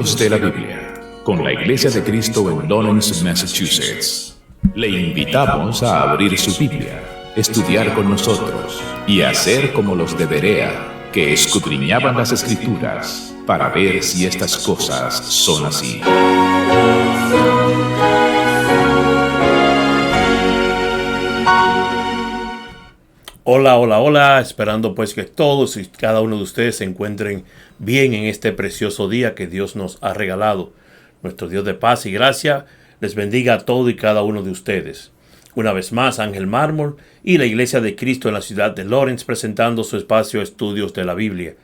De la Biblia, con la Iglesia de Cristo en Lawrence, Massachusetts. Le invitamos a abrir su Biblia, estudiar con nosotros y hacer como los de Berea, que escudriñaban las Escrituras para ver si estas cosas son así. Hola, hola, hola, esperando pues que todos y cada uno de ustedes se encuentren bien en este precioso día que Dios nos ha regalado. Nuestro Dios de paz y gracia les bendiga a todo y cada uno de ustedes. Una vez más, Ángel Mármol y la Iglesia de Cristo en la ciudad de Lawrence presentando su espacio Estudios de la Biblia.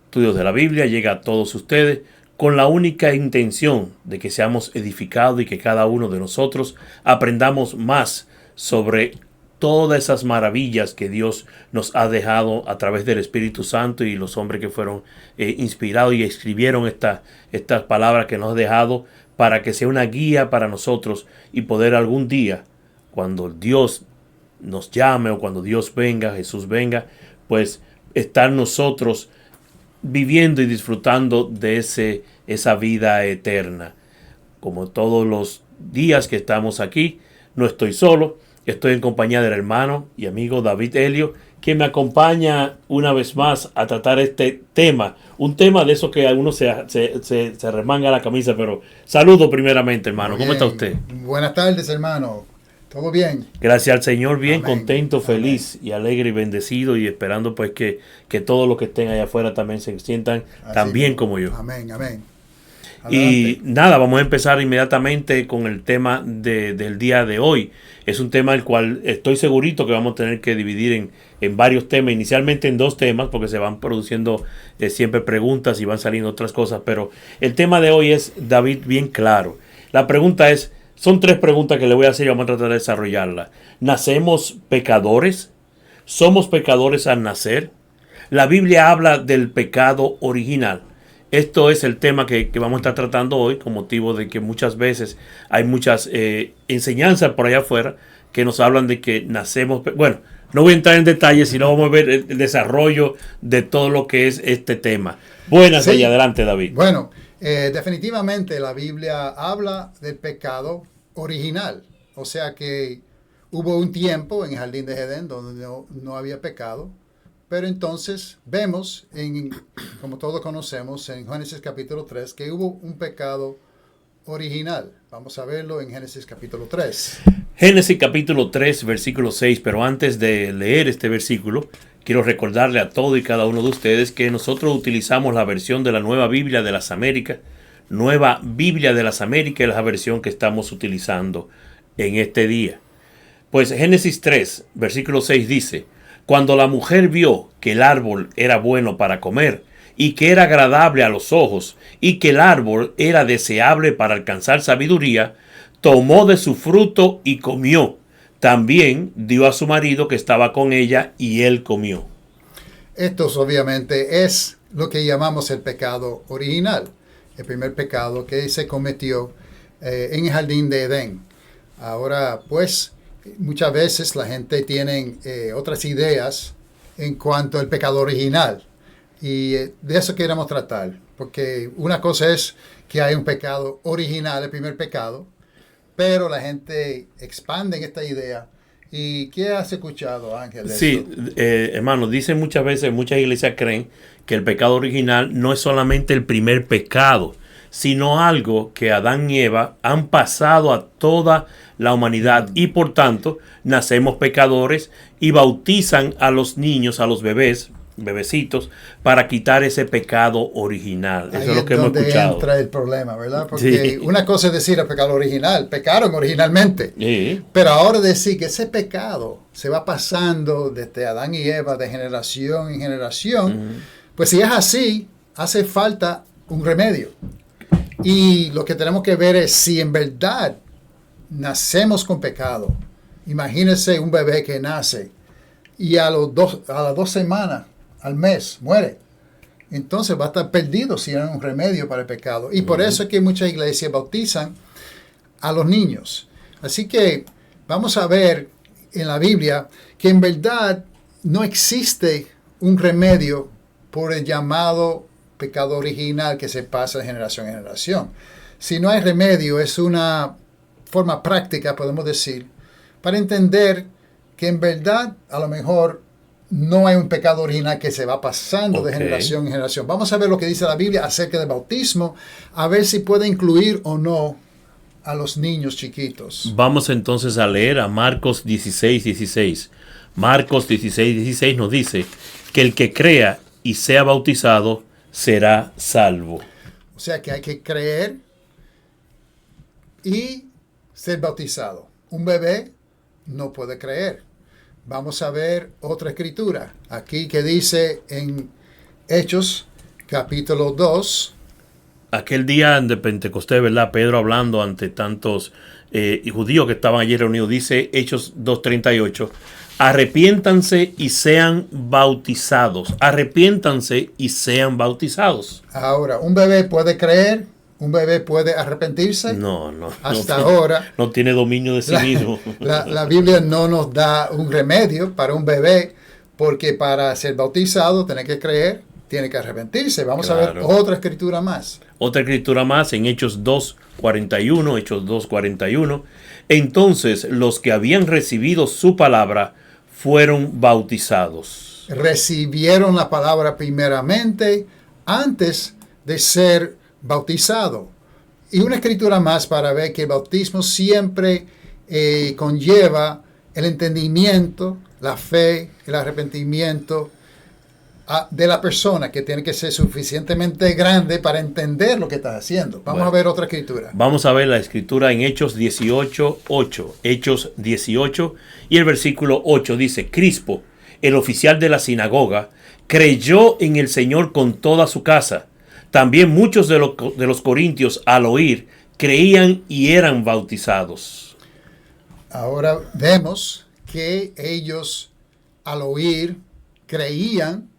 Estudios de la Biblia llega a todos ustedes con la única intención de que seamos edificados y que cada uno de nosotros aprendamos más sobre todas esas maravillas que Dios nos ha dejado a través del Espíritu Santo y los hombres que fueron inspirados y escribieron estas palabras que nos ha dejado para que sea una guía para nosotros y poder algún día, cuando Dios nos llame o cuando Dios venga, Jesús venga, pues estar nosotros viviendo y disfrutando de esa vida eterna. Como todos los días que estamos aquí, no estoy solo. Estoy en compañía del hermano y amigo David Helio, que me acompaña una vez más a tratar este tema. Un tema de esos que a uno se remanga la camisa, pero saludo primeramente, hermano. Bien. ¿Cómo está usted? Buenas tardes, hermano. ¿Todo bien? Gracias al Señor, bien, Amén. contento, feliz Amén. y alegre y bendecido y esperando pues que todos los que estén allá afuera también se sientan tan bien como yo. Amén, amén. Y nada, vamos a empezar inmediatamente con el tema del día de hoy. Es un tema el cual estoy segurito que vamos a tener que dividir en varios temas, inicialmente en dos temas, porque se van produciendo siempre preguntas y van saliendo otras cosas, pero el tema de hoy es, David, bien claro. La pregunta es, son tres preguntas que le voy a hacer y vamos a tratar de desarrollarlas. ¿Nacemos pecadores? ¿Somos pecadores al nacer? La Biblia habla del pecado original. Esto es el tema que vamos a estar tratando hoy, con motivo de que muchas veces hay muchas enseñanzas por allá afuera que nos hablan de que nacemos. Bueno, no voy a entrar en detalles, sino vamos a ver el desarrollo de todo lo que es este tema. Buenas y adelante, David. Bueno, definitivamente la Biblia habla del pecado original. O sea que hubo un tiempo en el jardín de Edén donde no había pecado. Pero entonces vemos, como todos conocemos, en Génesis capítulo 3, que hubo un pecado original. Vamos a verlo en Génesis capítulo 3. Génesis capítulo 3, versículo 6. Pero antes de leer este versículo, quiero recordarle a todo y cada uno de ustedes que nosotros utilizamos la versión de la Nueva Biblia de las Américas. Nueva Biblia de las Américas es la versión que estamos utilizando en este día. Pues Génesis 3, versículo 6 dice: Cuando la mujer vio que el árbol era bueno para comer, y que era agradable a los ojos, y que el árbol era deseable para alcanzar sabiduría, tomó de su fruto y comió. También dio a su marido que estaba con ella, y él comió. Esto obviamente es lo que llamamos el pecado original, el primer pecado que se cometió en el jardín de Edén. Ahora, pues, muchas veces la gente tiene otras ideas en cuanto al pecado original. Y de eso queremos tratar. Porque una cosa es que hay un pecado original, el primer pecado. Pero la gente expande en esta idea. ¿Y qué has escuchado, Ángel? Sí, hermano, dicen muchas veces, muchas iglesias creen que el pecado original no es solamente el primer pecado, sino algo que Adán y Eva han pasado a toda la humanidad y por tanto nacemos pecadores y bautizan a los niños, a los bebecitos, para quitar ese pecado original. Eso Ahí es lo que hemos escuchado. Ahí entra el problema, ¿verdad? Porque Sí. una cosa es decir el pecado original, pecaron originalmente. Sí. Pero ahora decir que ese pecado se va pasando desde Adán y Eva de generación en generación, pues si es así, hace falta un remedio. Y lo que tenemos que ver es si en verdad nacemos con pecado. Imagínense un bebé que nace y a las 2 semanas, al mes, muere. Entonces va a estar perdido si no hay un remedio para el pecado. Y por eso es que muchas iglesias bautizan a los niños. Así que vamos a ver en la Biblia que en verdad no existe un remedio por el llamado pecado original que se pasa de generación en generación. Si no hay remedio, es una forma práctica, podemos decir, para entender que en verdad a lo mejor no hay un pecado original que se va pasando de generación en generación. Vamos a ver lo que dice la Biblia acerca del bautismo, a ver si puede incluir o no a los niños chiquitos. Vamos entonces a leer a Marcos 16:16. Marcos 16:16 nos dice que el que crea y sea bautizado será salvo. O sea que hay que creer y ser bautizado. Un bebé no puede creer. Vamos a ver otra escritura. Aquí que dice en Hechos, capítulo 2. Aquel día de Pentecostés, ¿verdad? Pedro hablando ante tantos judíos que estaban allí reunidos, dice Hechos 2:38. Arrepiéntanse y sean bautizados. Arrepiéntanse y sean bautizados. Ahora, ¿un bebé puede creer? ¿Un bebé puede arrepentirse? No. Hasta ahora. No tiene dominio de sí mismo. La Biblia no nos da un remedio para un bebé, porque para ser bautizado tiene que creer, tiene que arrepentirse. Vamos a ver otra escritura más. Otra escritura más en Hechos 2:41. Hechos 2:41. Entonces los que habían recibido su palabra fueron bautizados. Recibieron la palabra primeramente antes de ser bautizado. Y una escritura más para ver que el bautismo siempre conlleva el entendimiento, la fe, el arrepentimiento de la persona, que tiene que ser suficientemente grande para entender lo que estás haciendo. Vamos a ver otra escritura. Vamos a ver la escritura en Hechos 18:8. Hechos 18 y el versículo 8 dice: Crispo, el oficial de la sinagoga, creyó en el Señor con toda su casa. También muchos de los corintios, al oír, creían y eran bautizados. Ahora vemos que ellos, al oír, creían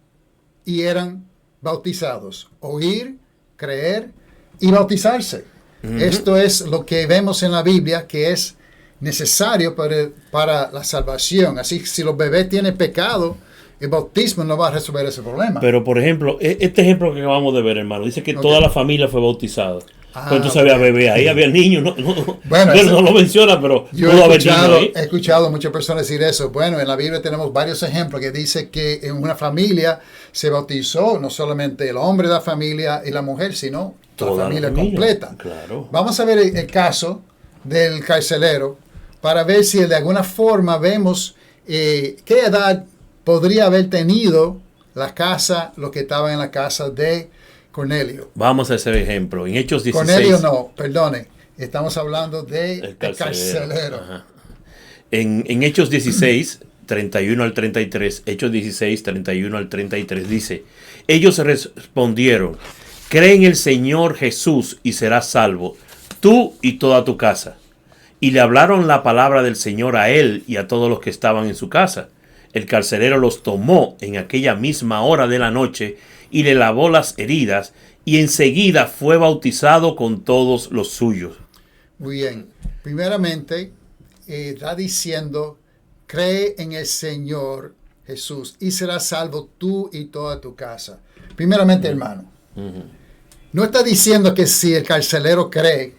y eran bautizados. Oír, creer y bautizarse. Esto es lo que vemos en la Biblia, que es necesario para la salvación. Así que si los bebés tienen pecado, el bautismo no va a resolver ese problema. Pero, por ejemplo, este ejemplo que acabamos de ver, hermano, dice que toda la familia fue bautizada. Pues entonces había bebé ahí, había niños. Bueno, no lo menciona, pero yo he escuchado a muchas personas decir eso. Bueno, en la Biblia tenemos varios ejemplos que dice que en una familia se bautizó no solamente el hombre de la familia y la mujer, sino toda la familia completa. Claro. Vamos a ver el caso del carcelero para ver si de alguna forma vemos qué edad podría haber tenido la casa, lo que estaba en la casa de Cornelio. Vamos a hacer ejemplo. En Hechos 16. Cornelio no, perdone. Estamos hablando de el carcelero. En Hechos 16, 31 al 33, Hechos 16, 31 al 33 dice: ellos respondieron: cree en el Señor Jesús y serás salvo, tú y toda tu casa. Y le hablaron la palabra del Señor a él y a todos los que estaban en su casa. El carcelero los tomó en aquella misma hora de la noche y le lavó las heridas, y enseguida fue bautizado con todos los suyos. Muy bien. Primeramente, está diciendo: cree en el Señor Jesús y serás salvo tú y toda tu casa. Primeramente, hermano, no está diciendo que si el carcelero cree,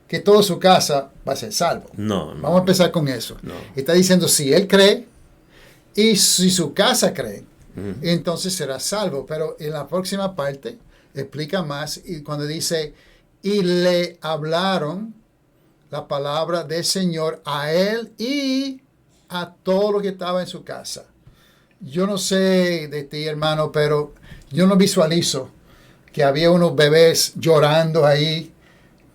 que toda su casa va a ser salvo. No. Vamos a empezar con eso. No. Está diciendo si él cree y si su casa cree, entonces será salvo. Pero en la próxima parte explica más, y cuando dice: y le hablaron la palabra del Señor a él y a todo lo que estaba en su casa. Yo no sé de ti, hermano, pero yo no visualizo que había unos bebés llorando ahí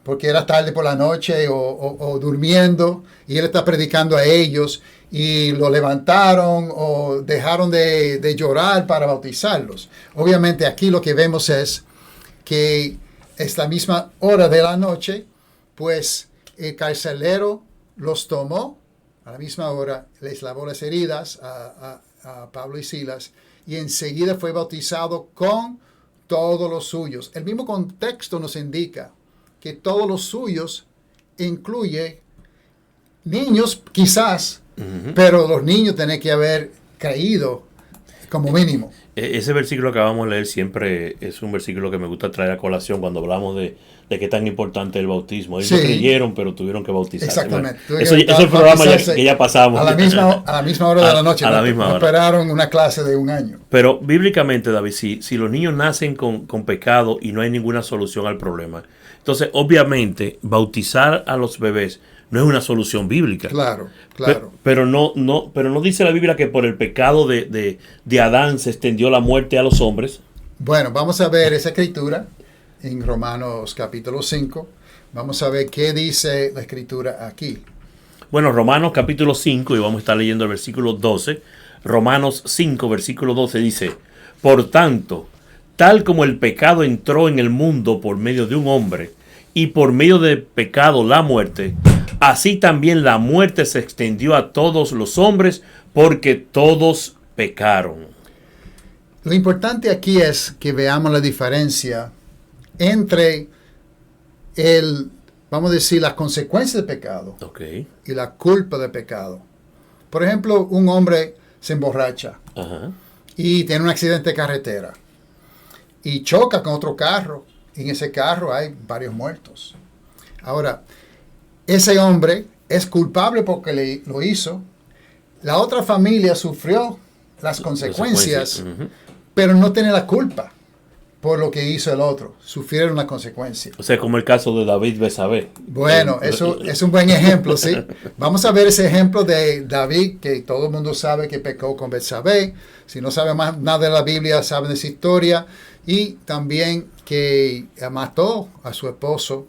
porque era tarde por la noche o durmiendo, y él está predicando a ellos y lo levantaron o dejaron de llorar para bautizarlos. Obviamente aquí lo que vemos es que es la misma hora de la noche, pues el carcelero los tomó a la misma hora, les lavó las heridas a Pablo y Silas, y enseguida fue bautizado con todos los suyos. El mismo contexto nos indica que todos los suyos incluye niños quizás, pero los niños tienen que haber creído como mínimo. Ese versículo que acabamos de leer siempre es un versículo que me gusta traer a colación cuando hablamos de qué tan importante es el bautismo. Ellos no creyeron, pero tuvieron que bautizarse. Exactamente. Bueno, eso es el programa que ya pasamos. A la misma hora de la noche. A la misma hora. Esperaron una clase de 1 año. Pero bíblicamente, David, si los niños nacen con pecado y no hay ninguna solución al problema, entonces obviamente bautizar a los bebés no es una solución bíblica. Claro. Pero no dice la Biblia que por el pecado de Adán se extendió la muerte a los hombres. Bueno, vamos a ver esa escritura en Romanos capítulo 5. Vamos a ver qué dice la escritura aquí. Bueno, Romanos capítulo 5, y vamos a estar leyendo el versículo 12. Romanos 5, versículo 12 dice: por tanto, tal como el pecado entró en el mundo por medio de un hombre, y por medio del pecado la muerte, así también la muerte se extendió a todos los hombres, porque todos pecaron. Lo importante aquí es que veamos la diferencia entre vamos a decir, las consecuencias del pecado y la culpa del pecado. Por ejemplo, un hombre se emborracha y tiene un accidente de carretera y choca con otro carro. En ese carro hay varios muertos. Ahora, ese hombre es culpable porque lo hizo. La otra familia sufrió las consecuencias, pero no tiene la culpa por lo que hizo el otro. Sufrieron las consecuencias. O sea, como el caso de David Betsabé. Bueno, eso es un buen ejemplo, ¿sí? Vamos a ver ese ejemplo de David, que todo el mundo sabe que pecó con Betsabé. Si no sabe más nada de la Biblia, saben de esa historia. Y también que mató a su esposo,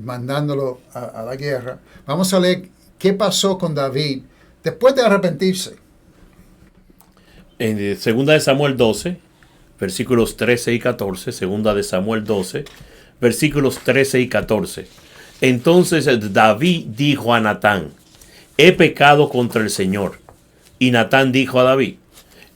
mandándolo a la guerra. Vamos a leer qué pasó con David después de arrepentirse. En 2 de Samuel 12, versículos 13 y 14, 2 de Samuel 12, versículos 13 y 14. Entonces David dijo a Natán: he pecado contra el Señor. Y Natán dijo a David: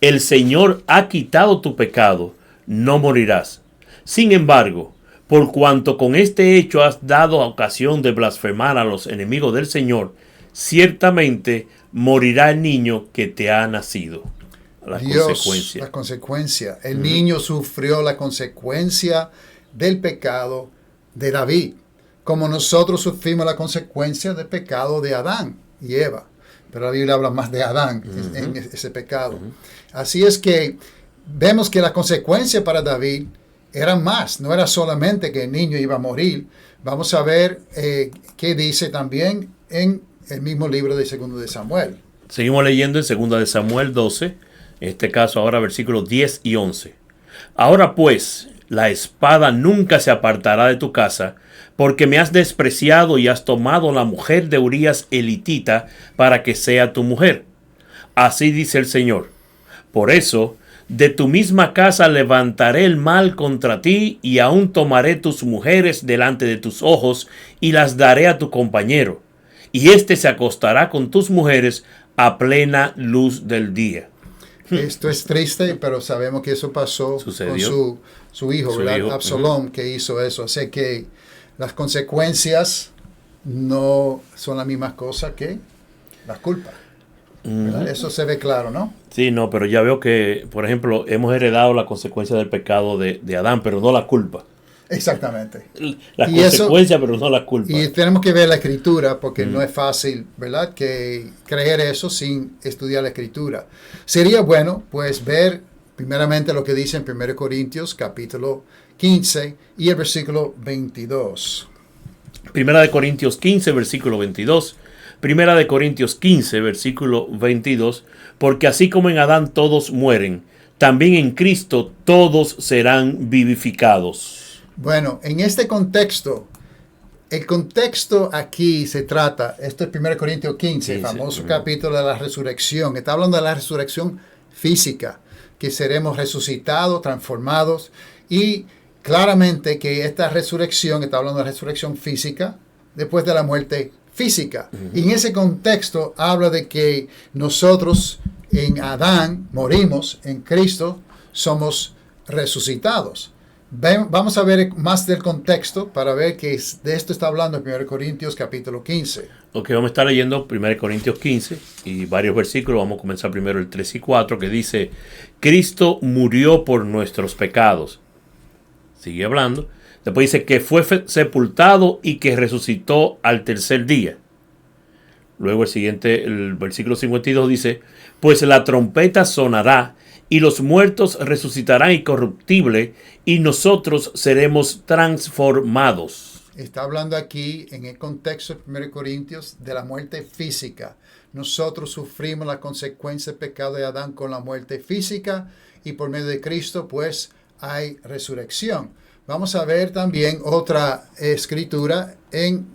el Señor ha quitado tu pecado, no morirás. Sin embargo, por cuanto con este hecho has dado ocasión de blasfemar a los enemigos del Señor, ciertamente morirá el niño que te ha nacido. La consecuencia. El niño sufrió la consecuencia del pecado de David, como nosotros sufrimos la consecuencia del pecado de Adán y Eva. Pero la Biblia habla más de Adán en ese pecado. Así es que vemos que la consecuencia para David era más. No era solamente que el niño iba a morir. Vamos a ver qué dice también en el mismo libro de 2 de Samuel. Seguimos leyendo en 2 de Samuel 12, en este caso ahora versículos 10 y 11. Ahora pues, la espada nunca se apartará de tu casa, porque me has despreciado y has tomado la mujer de Urías elitita para que sea tu mujer. Así dice el Señor. Por eso, de tu misma casa levantaré el mal contra ti, y aún tomaré tus mujeres delante de tus ojos, y las daré a tu compañero, y éste se acostará con tus mujeres a plena luz del día. Esto es triste, pero sabemos que eso pasó con su hijo, Absalom, que hizo eso. Así que las consecuencias no son las mismas cosas que las culpas. Eso se ve claro, ¿no? Sí, no, pero ya veo que, por ejemplo, hemos heredado la consecuencia del pecado de Adán, pero no la culpa. Exactamente. La consecuencia, pero no la culpa. Y tenemos que ver la escritura, porque no es fácil, ¿verdad?, que creer eso sin estudiar la escritura. Sería bueno, pues, ver primeramente lo que dice en 1 Corintios, capítulo 15, y el versículo 22. 1 Corintios 15, versículo 22. 1 Corintios 15, versículo 22. Porque así como en Adán todos mueren, también en Cristo todos serán vivificados. Bueno, en este contexto, el contexto aquí se trata, esto es 1 Corintios 15, el famoso capítulo de la resurrección. Está hablando de la resurrección física, que seremos resucitados, transformados, y claramente que esta resurrección, está hablando de la resurrección física, después de la muerte física. Y en ese contexto habla de que nosotros en Adán morimos, en Cristo somos resucitados. Vamos a ver más del contexto para ver que de esto está hablando 1 Corintios capítulo 15. Ok, vamos a estar leyendo 1 Corintios 15 y varios versículos. Vamos a comenzar primero el 3 y 4 que dice: Cristo murió por nuestros pecados. Sigue hablando. Después dice que fue sepultado y que resucitó al tercer día. Luego el versículo 52 dice: pues la trompeta sonará y los muertos resucitarán incorruptible y nosotros seremos transformados. Está hablando aquí en el contexto de 1 Corintios de la muerte física. Nosotros sufrimos la consecuencia del pecado de Adán con la muerte física y por medio de Cristo pues hay resurrección. Vamos a ver también otra escritura en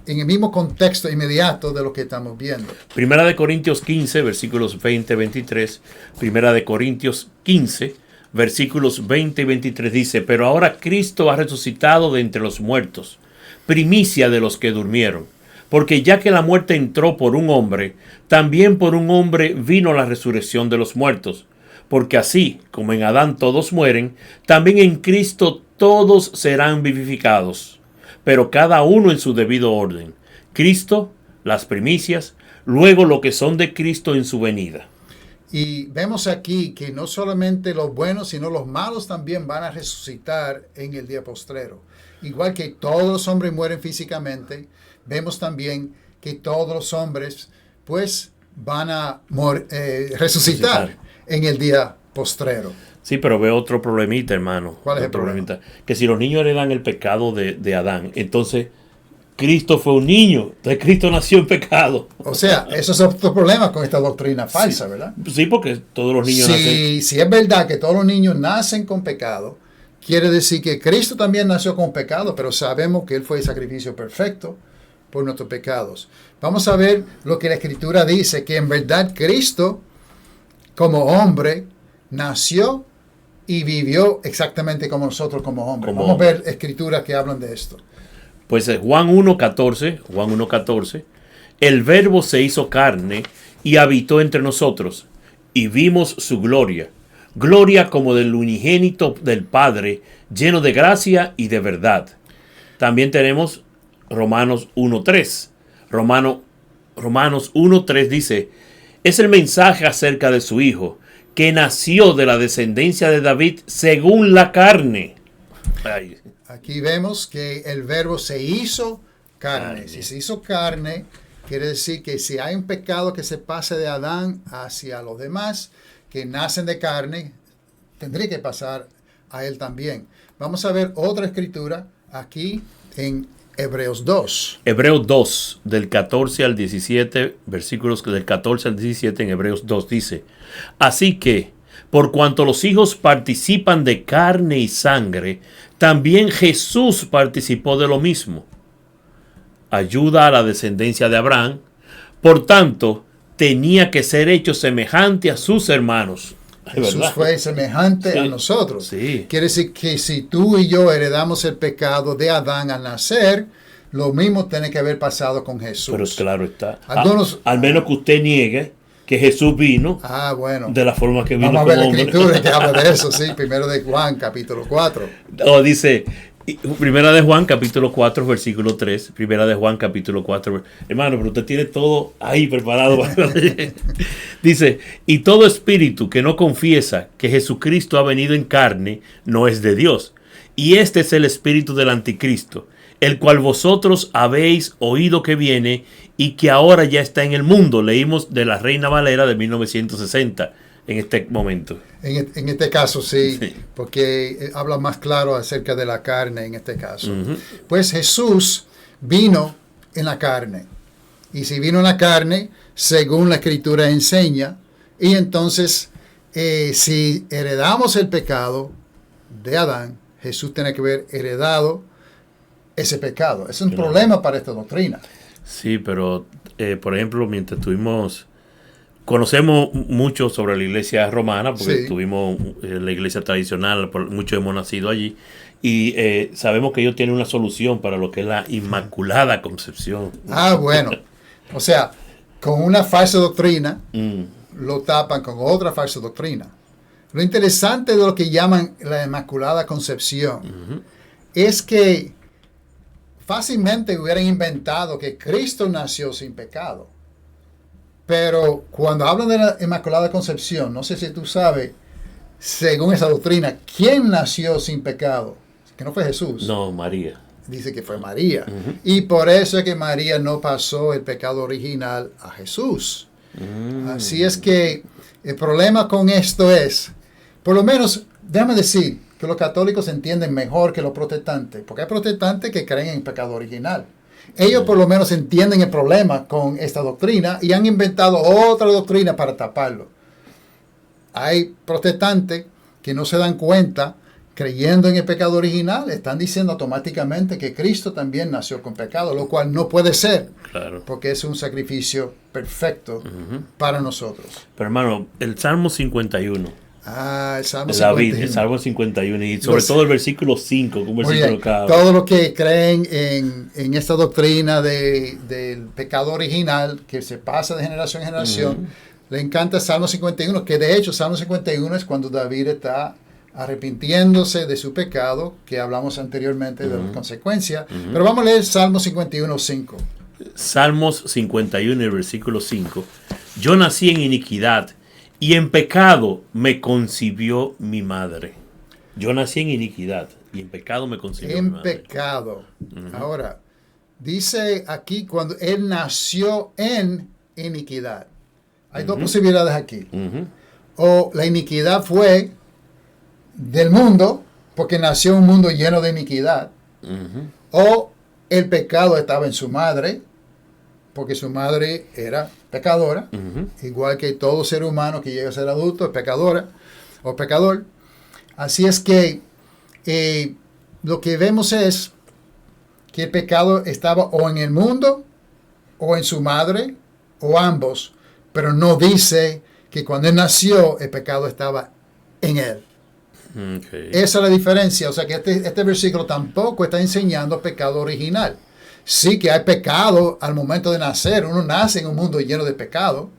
el mismo contexto inmediato de lo que estamos viendo. Primera de Corintios 15, versículos 20-23. Primera de Corintios 15, versículos 20 y 23 dice: pero ahora Cristo ha resucitado de entre los muertos, primicia de los que durmieron. Porque ya que la muerte entró por un hombre, también por un hombre vino la resurrección de los muertos. Porque así como en Adán todos mueren, también en Cristo todos serán vivificados, pero cada uno en su debido orden. Cristo, las primicias, luego lo que son de Cristo en su venida. Y vemos aquí que no solamente los buenos, sino los malos también van a resucitar en el día postrero. Igual que todos los hombres mueren físicamente, vemos también que todos los hombres pues van a resucitar en el día postrero. Sí, pero veo otro problemita, hermano. ¿Cuál es el problema? Que si los niños heredan el pecado de Adán, entonces Cristo fue un niño, entonces Cristo nació en pecado. O sea, eso es otro problema con esta doctrina falsa, sí, ¿verdad? Sí, porque todos los niños nacen. Si es verdad que todos los niños nacen con pecado, quiere decir que Cristo también nació con pecado, pero sabemos que Él fue el sacrificio perfecto por nuestros pecados. Vamos a ver lo que la Escritura dice, que en verdad Cristo, como hombre, nació y vivió exactamente como nosotros como hombres. Vamos a ver escrituras que hablan de esto. Pues Juan 1.14, el Verbo se hizo carne y habitó entre nosotros, y vimos su gloria, gloria como del unigénito del Padre, lleno de gracia y de verdad. También tenemos Romanos 1.3. Romanos 1.3 dice: es el mensaje acerca de su Hijo, que nació de la descendencia de David según la carne. Ay. Aquí vemos que el Verbo se hizo carne. Si se hizo carne, quiere decir que si hay un pecado que se pase de Adán hacia los demás, que nacen de carne, tendría que pasar a él también. Vamos a ver otra escritura aquí en Hebreos 2. Hebreos 2, del 14 al 17, versículos del 14 al 17 en Hebreos 2 dice: así que, por cuanto los hijos participan de carne y sangre, también Jesús participó de lo mismo. Ayuda a la descendencia de Abraham, por tanto, tenía que ser hecho semejante a sus hermanos. Jesús fue semejante a nosotros. Sí. Quiere decir que si tú y yo heredamos el pecado de Adán al nacer, lo mismo tiene que haber pasado con Jesús. Pero claro está. Algunos, al menos que usted niegue que Jesús vino bueno, de la forma que vino. Vamos a ver la escritura que habla de eso, sí. Primero de Juan, capítulo 4. Dice, Primera de Juan, capítulo 4, versículo 3. Primera de Juan, capítulo 4. Hermano, pero usted tiene todo ahí preparado. Dice: y todo espíritu que no confiesa que Jesucristo ha venido en carne, no es de Dios. Y este es el espíritu del anticristo, el cual vosotros habéis oído que viene y que ahora ya está en el mundo. Leímos de la Reina Valera de 1960 en este momento. En este caso sí, porque habla más claro acerca de la carne en este caso. Pues Jesús vino en la carne. Y si vino en la carne, según la Escritura enseña, y entonces si heredamos el pecado de Adán, Jesús tiene que haber heredado ese pecado. Es un problema para esta doctrina. Sí, pero por ejemplo, mientras conocemos mucho sobre la iglesia romana, porque tuvimos la iglesia tradicional, muchos hemos nacido allí, y sabemos que ellos tienen una solución para lo que es la Inmaculada Concepción. Bueno. O sea, con una falsa doctrina, lo tapan con otra falsa doctrina. Lo interesante de lo que llaman la Inmaculada Concepción es que fácilmente hubieran inventado que Cristo nació sin pecado. Pero cuando hablan de la Inmaculada Concepción, no sé si tú sabes, según esa doctrina, ¿quién nació sin pecado? Que no fue Jesús. No, María. Dice que fue María. Y por eso es que María no pasó el pecado original a Jesús. Así es que el problema con esto es, por lo menos, déjame decir que los católicos entienden mejor que los protestantes, porque hay protestantes que creen en pecado original. Ellos por lo menos entienden el problema con esta doctrina y han inventado otra doctrina para taparlo. Hay protestantes que no se dan cuenta, creyendo en el pecado original, están diciendo automáticamente que Cristo también nació con pecado, lo cual no puede ser, porque es un sacrificio perfecto para nosotros. Pero hermano, el Salmo 51. El Salmo 51. David, el Salmo 51, y sobre todo el versículo 5, un versículo clave. Todos los que creen en esta doctrina del pecado original, que se pasa de generación en generación, le encanta el Salmo 51, que de hecho Salmo 51 es cuando David está arrepintiéndose de su pecado, que hablamos anteriormente de las consecuencias. Pero vamos a leer Salmo 51, 5. Salmos 51, el versículo 5. Yo nací en iniquidad, y en pecado me concibió mi madre. Yo nací en iniquidad, y en pecado me concibió mi madre. En pecado. Ahora, dice aquí cuando él nació en iniquidad. Hay dos posibilidades aquí. O la iniquidad fue del mundo, porque nació en un mundo lleno de iniquidad, o el pecado estaba en su madre, porque su madre era pecadora, igual que todo ser humano que llega a ser adulto es pecadora o pecador. Así es que lo que vemos es que el pecado estaba o en el mundo, o en su madre, o ambos, pero no dice que cuando él nació el pecado estaba en él. Esa es la diferencia. O sea que este versículo tampoco está enseñando pecado original. Sí que hay pecado al momento de nacer. Uno nace en un mundo lleno de pecado.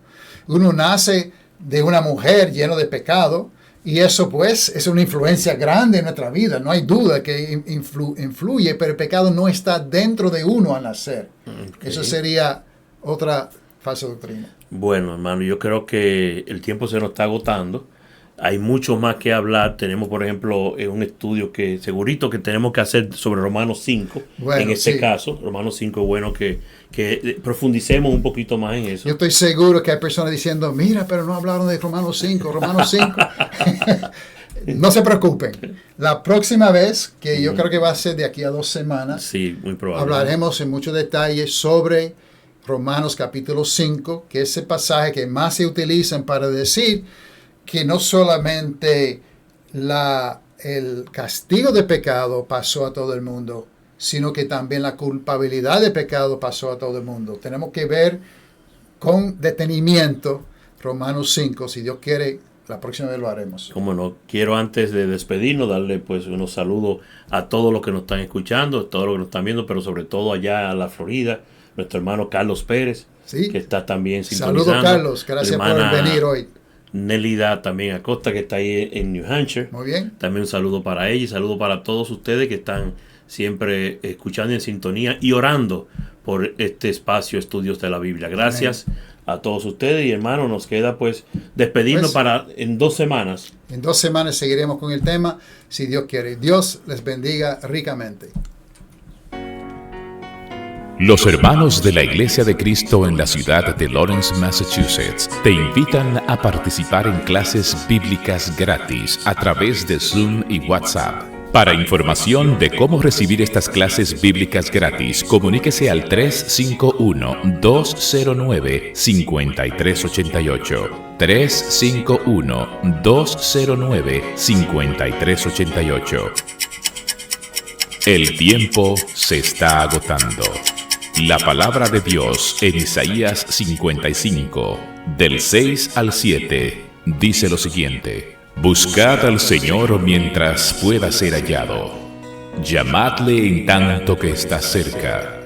Uno nace de una mujer lleno de pecado. Y eso pues es una influencia grande en nuestra vida. No hay duda que influye, pero el pecado no está dentro de uno al nacer. Eso sería otra falsa doctrina. Bueno, hermano, yo creo que el tiempo se nos está agotando. Hay mucho más que hablar. Tenemos, por ejemplo, un estudio que segurito que tenemos que hacer sobre Romanos 5. Bueno, en este caso, Romanos 5 es bueno que profundicemos un poquito más en eso. Yo estoy seguro que hay personas diciendo, mira, pero no hablaron de Romanos 5, Romanos 5. No se preocupen. La próxima vez, que yo creo que va a ser de aquí a 2 semanas, sí, muy probable, hablaremos en mucho detalle sobre Romanos capítulo 5, que es el pasaje que más se utilizan para decir que no solamente el castigo de pecado pasó a todo el mundo, sino que también la culpabilidad de pecado pasó a todo el mundo. Tenemos que ver con detenimiento Romanos 5, si Dios quiere, la próxima vez lo haremos. Como no, quiero antes de despedirnos darle pues unos saludos a todos los que nos están escuchando, a todos los que nos están viendo, pero sobre todo allá a la Florida, nuestro hermano Carlos Pérez, ¿sí?, que está también sintonizando. Saludos, Carlos, gracias por venir hoy. Nélida también Acosta, que está ahí en New Hampshire. Muy bien. También un saludo para ella y saludo para todos ustedes que están siempre escuchando en sintonía y orando por este espacio Estudios de la Biblia. Gracias a todos ustedes y hermanos, nos queda pues despedirnos para en 2 semanas. En 2 semanas seguiremos con el tema, si Dios quiere. Dios les bendiga ricamente. Los hermanos de la Iglesia de Cristo en la ciudad de Lawrence, Massachusetts, te invitan a participar en clases bíblicas gratis a través de Zoom y WhatsApp. Para información de cómo recibir estas clases bíblicas gratis, comuníquese al 351-209-5388. 351-209-5388. El tiempo se está agotando. La palabra de Dios en Isaías 55, del 6 al 7, dice lo siguiente: Buscad al Señor mientras pueda ser hallado. Llamadle en tanto que está cerca.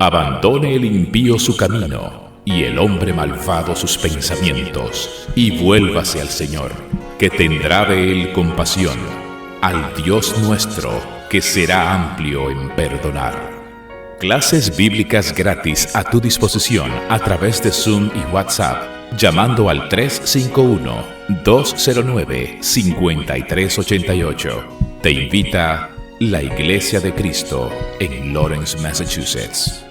Abandone el impío su camino, y el hombre malvado sus pensamientos, y vuélvase al Señor, que que tendrá de él compasión, al Dios nuestro, que será amplio en perdonar. Clases bíblicas gratis a tu disposición a través de Zoom y WhatsApp, llamando al 351-209-5388. Te invita la Iglesia de Cristo en Lawrence, Massachusetts.